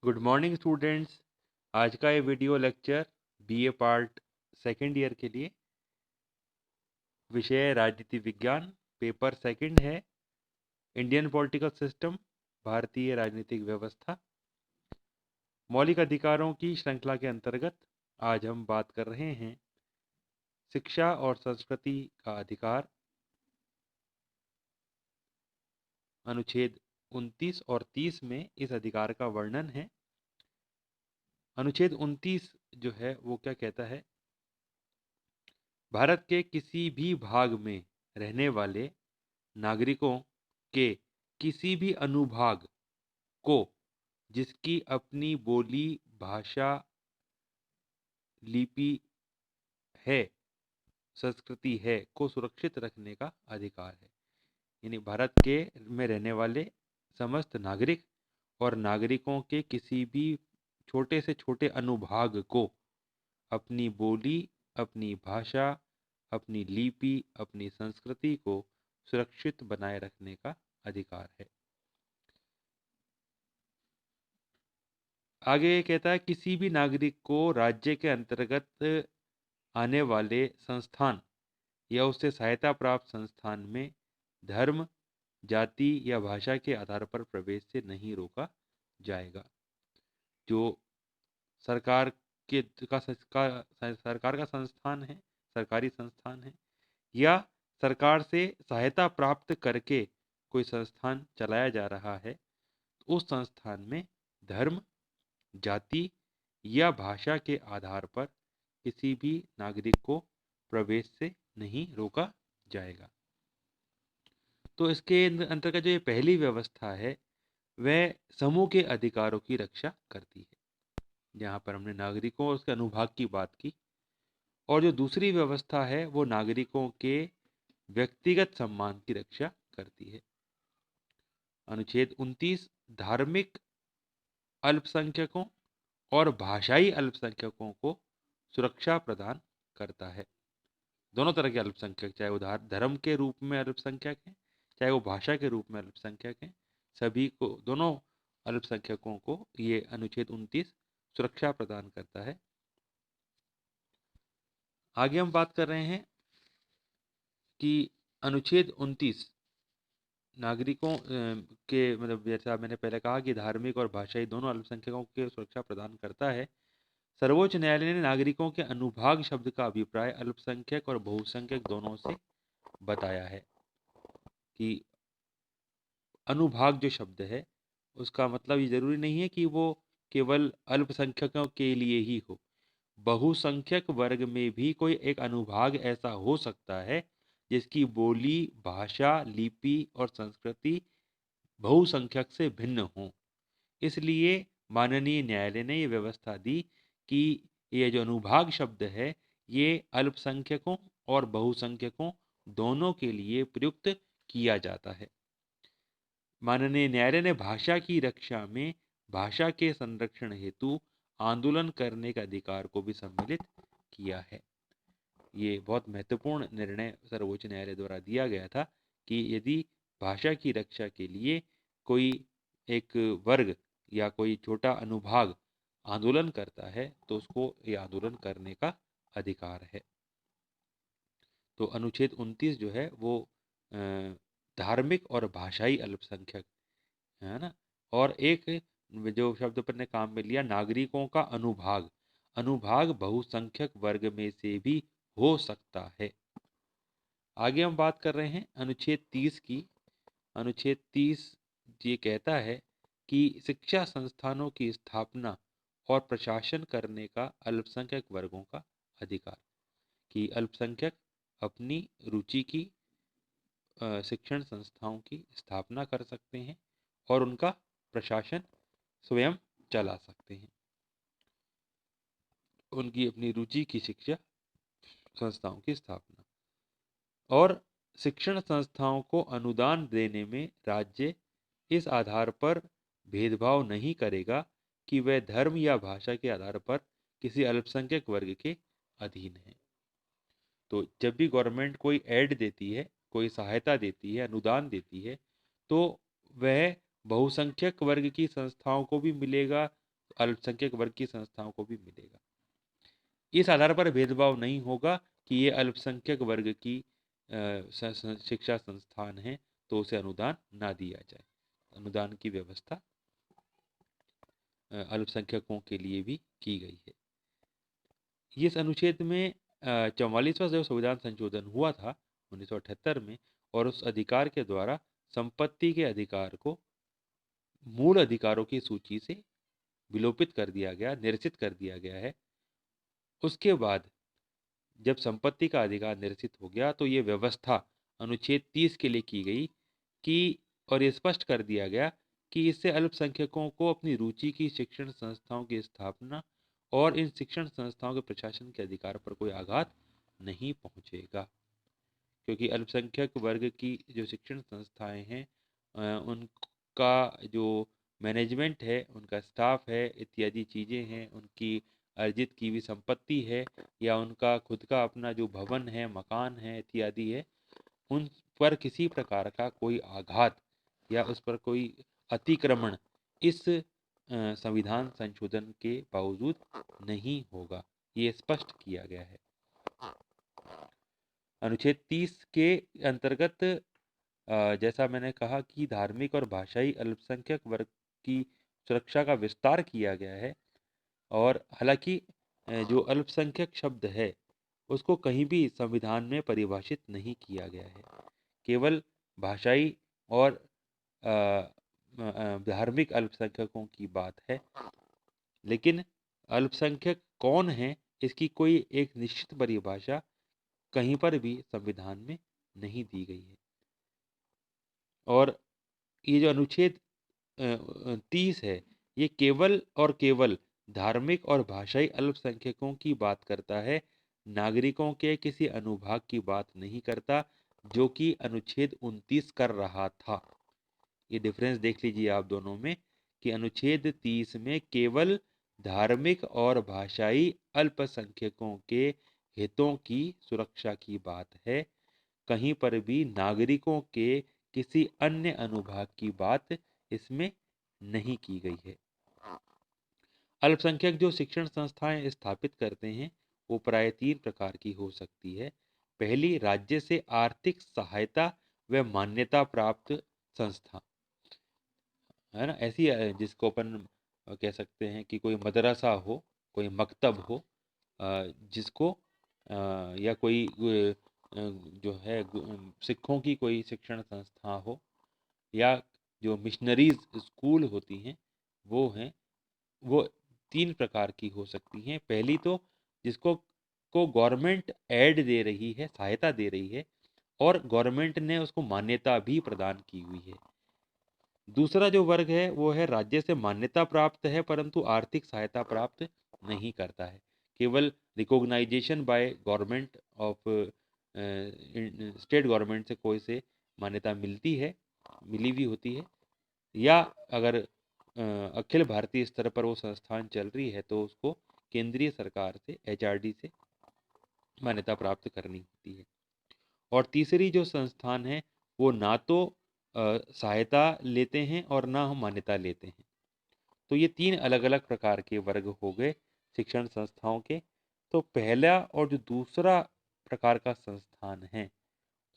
Good morning students. आज का ये video lecture BA part second year के लिए विषय राजनीति विज्ञान पेपर सेकंड है। इंडियन पॉलिटिकल सिस्टम, भारतीय राजनीतिक व्यवस्था। मौलिक अधिकारों की श्रृंखला के अंतर्गत आज हम बात कर रहे हैं शिक्षा और संस्कृति का अधिकार। अनुच्छेद 29 और 30 में इस अधिकार का वर्णन है। अनुच्छेद 29 जो है वो क्या कहता है? भारत के किसी भी भाग में रहने वाले नागरिकों के किसी भी अनुभाग को जिसकी अपनी बोली, भाषा, लिपि है, संस्कृति है को सुरक्षित रखने का अधिकार है। यानी भारत के में रहने वाले समस्त नागरिक और नागरिकों के किसी भी छोटे से छोटे अनुभाग को अपनी बोली, अपनी भाषा, अपनी लिपि, अपनी संस्कृति को सुरक्षित बनाए रखने का अधिकार है। आगे ये कहता है किसी भी नागरिक को राज्य के अंतर्गत आने वाले संस्थान या उससे सहायता प्राप्त संस्थान में धर्म, जाति या भाषा के आधार पर प्रवेश से नहीं रोका जाएगा। जो सरकार सरकार का संस्थान है, सरकारी संस्थान है, या सरकार से सहायता प्राप्त करके कोई संस्थान चलाया जा रहा है, तो उस संस्थान में धर्म, जाति या भाषा के आधार पर किसी भी नागरिक को प्रवेश से नहीं रोका जाएगा। तो इसके अंतर्गत जो ये पहली व्यवस्था है वह समूह के अधिकारों की रक्षा करती है। यहाँ पर हमने नागरिकों और उसके अनुभाग की बात की। और जो दूसरी व्यवस्था है वो नागरिकों के व्यक्तिगत सम्मान की रक्षा करती है। अनुच्छेद 29 धार्मिक अल्पसंख्यकों और भाषाई अल्पसंख्यकों को सुरक्षा प्रदान करता है। दोनों तरह के अल्पसंख्यक, चाहे वो धर्म के रूप में अल्पसंख्यक हैं, चाहे वो भाषा के रूप में अल्पसंख्यक हैं, सभी को, दोनों अल्पसंख्यकों को ये अनुच्छेद 29 सुरक्षा प्रदान करता है। आगे हम बात कर रहे हैं कि अनुच्छेद 29 नागरिकों के मतलब जैसा मैंने पहले कहा कि धार्मिक और भाषाई दोनों अल्पसंख्यकों की सुरक्षा प्रदान करता है। सर्वोच्च न्यायालय ने नागरिकों के अनुभाग शब्द का अभिप्राय अल्पसंख्यक और बहुसंख्यक दोनों से बताया है कि अनुभाग जो शब्द है उसका मतलब ये जरूरी नहीं है कि वो केवल अल्पसंख्यकों के लिए ही हो। बहुसंख्यक वर्ग में भी कोई एक अनुभाग ऐसा हो सकता है जिसकी बोली, भाषा, लिपि और संस्कृति बहुसंख्यक से भिन्न हो। इसलिए माननीय न्यायालय ने ये व्यवस्था दी कि ये जो अनुभाग शब्द है ये अल्पसंख्यकों और बहुसंख्यकों दोनों के लिए प्रयुक्त किया जाता है। माननीय न्यायालय ने भाषा की रक्षा में भाषा के संरक्षण हेतु आंदोलन करने के अधिकार को भी सम्मिलित किया है। ये बहुत महत्वपूर्ण निर्णय सर्वोच्च न्यायालय द्वारा दिया गया था कि यदि भाषा की रक्षा के लिए कोई एक वर्ग या कोई छोटा अनुभाग आंदोलन करता है तो उसको ये आंदोलन करने का अधिकार है। तो अनुच्छेद 29 जो है वो धार्मिक और भाषाई अल्पसंख्यक है ना। और एक जो शब्द पर ने काम में लिया नागरिकों का अनुभाग, अनुभाग बहुसंख्यक वर्ग में से भी हो सकता है। आगे हम बात कर रहे हैं अनुच्छेद 30 की। अनुच्छेद 30 ये कहता है कि शिक्षा संस्थानों की स्थापना और प्रशासन करने का अल्पसंख्यक वर्गों का अधिकार, कि अल्पसंख्यक अपनी रुचि की शिक्षण संस्थाओं की स्थापना कर सकते हैं और उनका प्रशासन स्वयं चला सकते हैं। उनकी अपनी रुचि की शिक्षा संस्थाओं की स्थापना और शिक्षण संस्थाओं को अनुदान देने में राज्य इस आधार पर भेदभाव नहीं करेगा कि वह धर्म या भाषा के आधार पर किसी अल्पसंख्यक वर्ग के अधीन है। तो जब भी गवर्नमेंट कोई ऐड देती है, कोई सहायता देती है, अनुदान देती है, तो वह बहुसंख्यक वर्ग की संस्थाओं को भी मिलेगा अल्पसंख्यक वर्ग की संस्थाओं को भी मिलेगा। इस आधार पर भेदभाव नहीं होगा कि ये अल्पसंख्यक वर्ग की शिक्षा संस्थान है तो उसे अनुदान ना दिया जाए। अनुदान की व्यवस्था अल्पसंख्यकों के लिए भी की गई है। इस अनुच्छेद में 44वां जो संविधान संशोधन हुआ था 1978 में, और उस अधिकार के द्वारा संपत्ति के अधिकार को मूल अधिकारों की सूची से विलोपित कर दिया गया, निरसित कर दिया गया है। उसके बाद जब संपत्ति का अधिकार निरसित हो गया तो ये व्यवस्था अनुच्छेद 30 के लिए की गई कि, और ये स्पष्ट कर दिया गया कि इससे अल्पसंख्यकों को अपनी रुचि की शिक्षण संस्थाओं की स्थापना और इन शिक्षण संस्थाओं के प्रशासन के अधिकार पर कोई आघात नहीं पहुंचेगा। क्योंकि अल्पसंख्यक वर्ग की जो शिक्षण संस्थाएं हैं उनका जो मैनेजमेंट है, उनका स्टाफ है, इत्यादि चीज़ें हैं, उनकी अर्जित की हुई संपत्ति है या उनका खुद का अपना जो भवन है, मकान है इत्यादि है, उन पर किसी प्रकार का कोई आघात या उस पर कोई अतिक्रमण इस संविधान संशोधन के बावजूद नहीं होगा, ये स्पष्ट किया गया है। अनुच्छेद 30 के अंतर्गत जैसा मैंने कहा कि धार्मिक और भाषाई अल्पसंख्यक वर्ग की सुरक्षा का विस्तार किया गया है। और हालांकि जो अल्पसंख्यक शब्द है उसको कहीं भी संविधान में परिभाषित नहीं किया गया है, केवल भाषाई और धार्मिक अल्पसंख्यकों की बात है। लेकिन अल्पसंख्यक कौन है इसकी कोई एक निश्चित परिभाषा कहीं पर भी संविधान में नहीं दी गई है। और ये जो अनुच्छेद 30 है ये केवल और केवल धार्मिक और भाषाई अल्पसंख्यकों की बात करता है, नागरिकों के किसी अनुभाग की बात नहीं करता, जो कि अनुच्छेद 29 कर रहा था। ये डिफरेंस देख लीजिए आप दोनों में कि अनुच्छेद 30 में केवल धार्मिक और भाषाई अल्पसंख्यकों के हितों की सुरक्षा की बात है, कहीं पर भी नागरिकों के किसी अन्य अनुभाग की बात इसमें नहीं की गई है। अल्पसंख्यक जो शिक्षण संस्थाएं स्थापित करते हैं वो प्राय 3 प्रकार की हो सकती है। पहली, राज्य से आर्थिक सहायता व मान्यता प्राप्त संस्था, है ना, ऐसी जिसको अपन कह सकते हैं कि कोई मदरसा हो, कोई मकतब हो, जिसको या कोई जो है सिखों की कोई शिक्षण संस्था हो, या जो मिशनरीज स्कूल होती हैं वो हैं, वो 3 प्रकार की हो सकती हैं। पहली तो जिसको गवर्नमेंट एड दे रही है, सहायता दे रही है और गवर्नमेंट ने उसको मान्यता भी प्रदान की हुई है। दूसरा जो वर्ग है वो है राज्य से मान्यता प्राप्त है परंतु आर्थिक सहायता प्राप्त नहीं करता है, केवल recognization by government of state government से कोई से मान्यता मिलती है, मिली भी होती है, या अगर अखिल भारतीय स्तर पर वो संस्थान चल रही है तो उसको केंद्रीय सरकार से, एचआरडी से मान्यता प्राप्त करनी होती है। और तीसरी जो संस्थान है वो ना तो सहायता लेते हैं और ना हम मान्यता लेते हैं। तो ये 3 अलग अलग प्रकार के वर्ग हो गए शिक्षण संस्थाओं के। तो पहला और जो दूसरा प्रकार का संस्थान है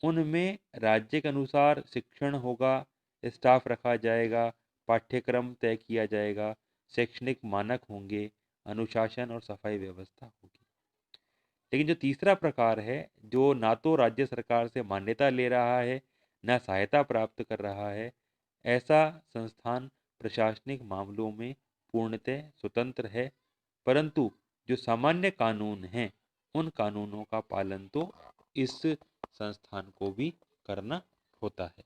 उनमें राज्य के अनुसार शिक्षण होगा, स्टाफ रखा जाएगा, पाठ्यक्रम तय किया जाएगा, शैक्षणिक मानक होंगे, अनुशासन और सफाई व्यवस्था होगी। लेकिन जो तीसरा प्रकार है जो ना तो राज्य सरकार से मान्यता ले रहा है ना सहायता प्राप्त कर रहा है, ऐसा संस्थान प्रशासनिक मामलों में पूर्णतः स्वतंत्र है, परंतु जो सामान्य कानून हैं उन कानूनों का पालन तो इस संस्थान को भी करना होता है।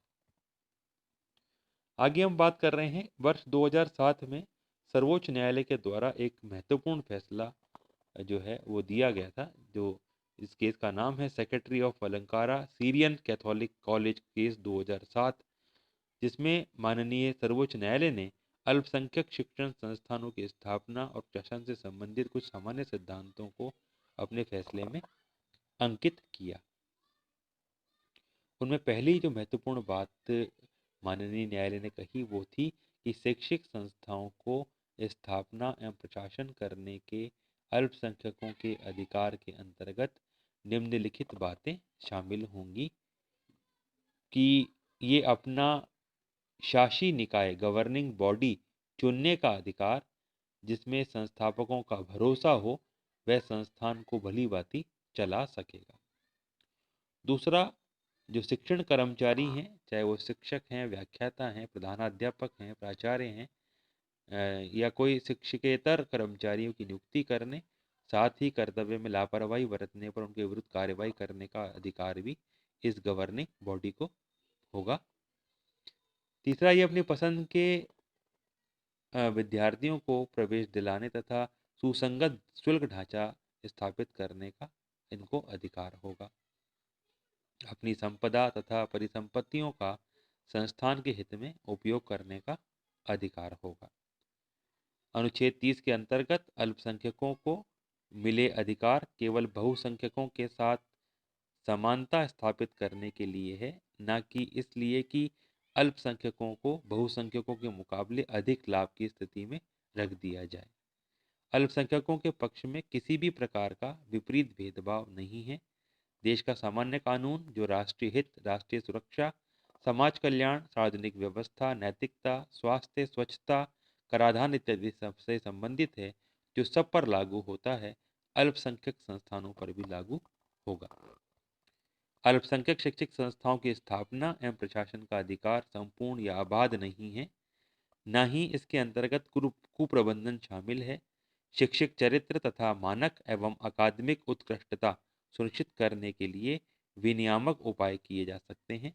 आगे हम बात कर रहे हैं वर्ष 2007 में सर्वोच्च न्यायालय के द्वारा एक महत्वपूर्ण फैसला जो है वो दिया गया था। जो इस केस का नाम है secretary of Alankara Syrian Catholic college case 2007, जिसमें माननीय सर्वोच्च न्यायालय ने अल्पसंख्यक शिक्षण संस्थानों की स्थापना और प्रशासन से संबंधित कुछ सामान्य सिद्धांतों को अपने फैसले में अंकित किया। उनमें पहली जो महत्वपूर्ण बात माननीय न्यायालय ने कही वो थी कि शैक्षिक संस्थाओं को स्थापना एवं प्रशासन करने के अल्पसंख्यकों के अधिकार के अंतर्गत निम्नलिखित बातें शामिल होंगी कि ये अपना शासी निकाय गवर्निंग बॉडी चुनने का अधिकार, जिसमें संस्थापकों का भरोसा हो वह संस्थान को भली भांति चला सकेगा। दूसरा, जो शिक्षण कर्मचारी हैं, चाहे वो शिक्षक हैं, व्याख्याता हैं, प्रधानाध्यापक हैं, प्राचार्य हैं या कोई शिक्षकेतर कर्मचारियों की नियुक्ति करने, साथ ही कर्तव्य में लापरवाही बरतने पर उनके विरुद्ध कार्रवाई करने का अधिकार भी इस गवर्निंग बॉडी को होगा। तीसरा, ये अपनी पसंद के विद्यार्थियों को प्रवेश दिलाने तथा सुसंगत शुल्क ढांचा स्थापित करने का इनको अधिकार होगा। अपनी संपदा तथा परिसंपत्तियों का संस्थान के हित में उपयोग करने का अधिकार होगा। अनुच्छेद 30 के अंतर्गत अल्पसंख्यकों को मिले अधिकार केवल बहुसंख्यकों के साथ समानता स्थापित करने के लिए है, न कि इसलिए कि अल्पसंख्यकों को बहुसंख्यकों के मुकाबले अधिक लाभ की स्थिति में रख दिया जाए। अल्पसंख्यकों के पक्ष में किसी भी प्रकार का विपरीत भेदभाव नहीं है। देश का सामान्य कानून जो राष्ट्रीय हित, राष्ट्रीय सुरक्षा, समाज कल्याण, सार्वजनिक व्यवस्था, नैतिकता, स्वास्थ्य, स्वच्छता, कराधान इत्यादि सबसे संबंधित है, जो सब पर लागू होता है, अल्पसंख्यक संस्थानों पर भी लागू होगा। अल्पसंख्यक शैक्षिक संस्थाओं की स्थापना एवं प्रशासन का अधिकार संपूर्ण या अबाध नहीं है, न ही इसके अंतर्गत कुप्रबंधन शामिल है। शिक्षक चरित्र तथा मानक एवं अकादमिक उत्कृष्टता सुनिश्चित करने के लिए विनियामक उपाय किए जा सकते हैं।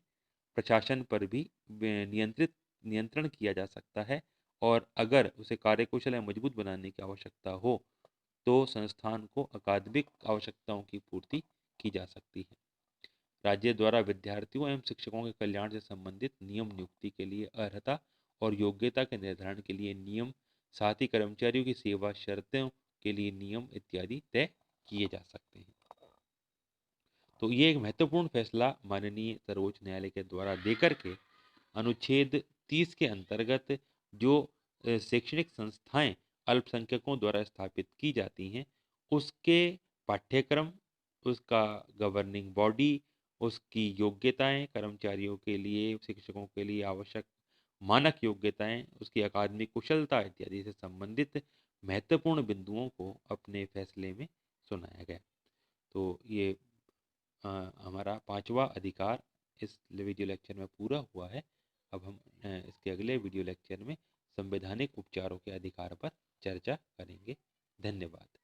प्रशासन पर भी नियंत्रण किया जा सकता है और अगर उसे कार्यकुशल या मजबूत बनाने की आवश्यकता हो तो संस्थान को अकादमिक आवश्यकताओं की पूर्ति की जा सकती है। राज्य द्वारा विद्यार्थियों एवं शिक्षकों के कल्याण से संबंधित नियम, नियुक्ति के लिए अर्हता और योग्यता के निर्धारण के लिए नियम, साथ ही कर्मचारियों की सेवा शर्तों के लिए नियम इत्यादि तय किए जा सकते हैं। तो ये एक महत्वपूर्ण फैसला माननीय सर्वोच्च न्यायालय के द्वारा देकर के अनुच्छेद 30 के अंतर्गत जो शैक्षणिक संस्थाएं अल्पसंख्यकों द्वारा स्थापित की जाती हैं उसके पाठ्यक्रम, उसका गवर्निंग बॉडी, उसकी योग्यताएं, कर्मचारियों के लिए, शिक्षकों के लिए आवश्यक मानक योग्यताएं, उसकी अकादमिक कुशलता इत्यादि से संबंधित महत्वपूर्ण बिंदुओं को अपने फैसले में सुनाया गया। तो ये हमारा 5वां अधिकार इस वीडियो लेक्चर में पूरा हुआ है। अब हम इसके अगले वीडियो लेक्चर में संवैधानिक उपचारों के अधिकार पर चर्चा करेंगे। धन्यवाद।